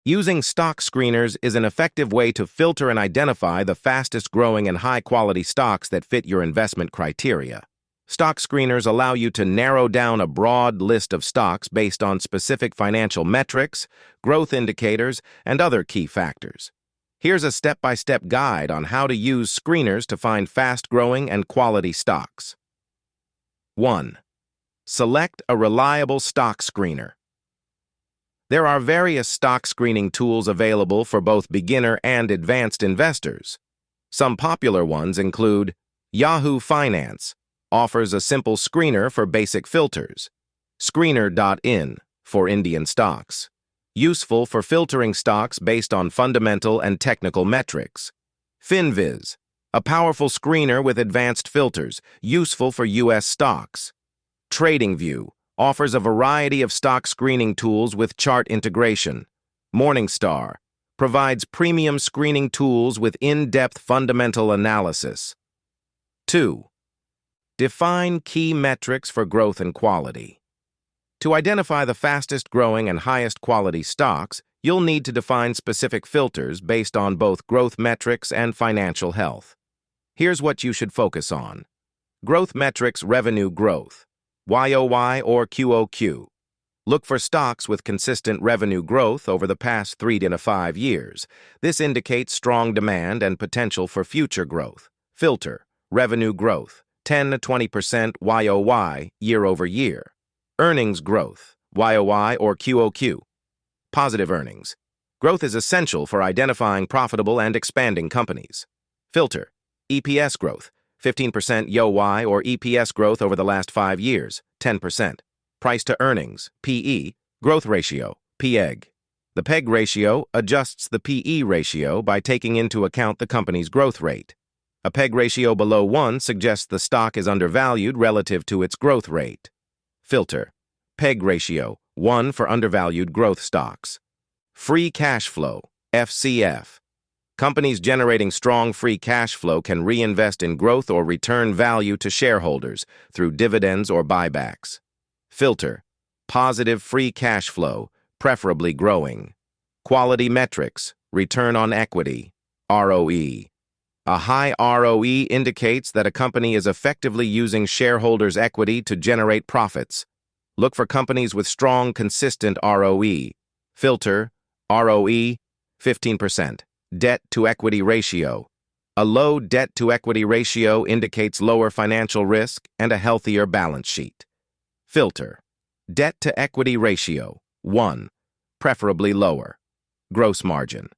Using stock screeners is an effective way to filter and identify the fastest-growing and high-quality stocks that fit your investment criteria. Stock screeners allow you to narrow down a broad list of stocks based on specific financial metrics, growth indicators, and other key factors. Here's a step-by-step guide on how to use screeners to find fast-growing and quality stocks. 1. Select a reliable stock screener. There are various stock screening tools available for both beginner and advanced investors. Some popular ones include Yahoo Finance, offers a simple screener for basic filters. Screener.in for Indian stocks, useful for filtering stocks based on fundamental and technical metrics. Finviz, a powerful screener with advanced filters, useful for U.S. stocks. TradingView offers a variety of stock screening tools with chart integration. Morningstar provides premium screening tools with in-depth fundamental analysis. 2. Define key metrics for growth and quality. To identify the fastest-growing and highest-quality stocks, you'll need to define specific filters based on both growth metrics and financial health. Here's what you should focus on. Growth metrics: revenue growth, YOY or QOQ. Look for stocks with consistent revenue growth over the past 3 to 5 years. This indicates strong demand and potential for future growth. Filter: revenue growth, 10 to 20% YOY year over year. Earnings growth, YOY or QOQ. Positive earnings. Growth is essential for identifying profitable and expanding companies. Filter: EPS growth, 15% YOY or EPS growth over the last 5 years, 10%. Price to earnings, PE, growth ratio, PEG. The PEG ratio adjusts the PE ratio by taking into account the company's growth rate. A PEG ratio below 1 suggests the stock is undervalued relative to its growth rate. Filter: PEG ratio, 1 for undervalued growth stocks. Free cash flow, FCF. Companies generating strong free cash flow can reinvest in growth or return value to shareholders through dividends or buybacks. Filter: positive free cash flow, preferably growing. Quality metrics: return on equity, ROE. A high ROE indicates that a company is effectively using shareholders' equity to generate profits. Look for companies with strong, consistent ROE. Filter: ROE, 15%. Debt-to-equity ratio. A low debt-to-equity ratio indicates lower financial risk and a healthier balance sheet. Filter: debt-to-equity ratio, 1, preferably lower. Gross margin.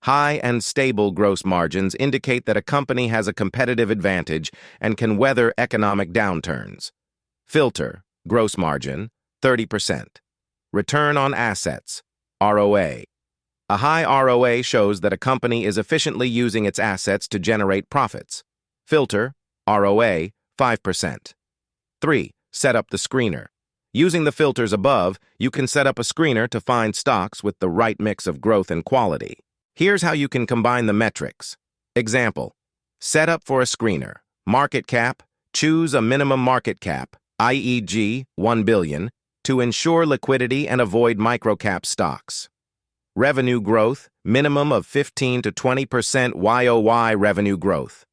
High and stable gross margins indicate that a company has a competitive advantage and can weather economic downturns. Filter: gross margin, 30%. Return on assets, ROA. A high ROA shows that a company is efficiently using its assets to generate profits. Filter: ROA, 5%. 3. Set up the screener. Using the filters above, you can set up a screener to find stocks with the right mix of growth and quality. Here's how you can combine the metrics. Example: setup for a screener. Market cap: choose a minimum market cap, i.e., 1 billion, to ensure liquidity and avoid microcap stocks. Revenue growth: minimum of 15 to 20% YOY revenue growth.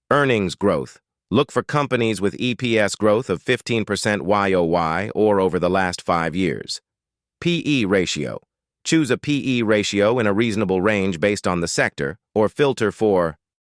Earnings growth: look for companies with EPS growth of 15% YOY or over the last 5 years. PE ratio: choose a PE ratio in a reasonable range based on the sector, or filter for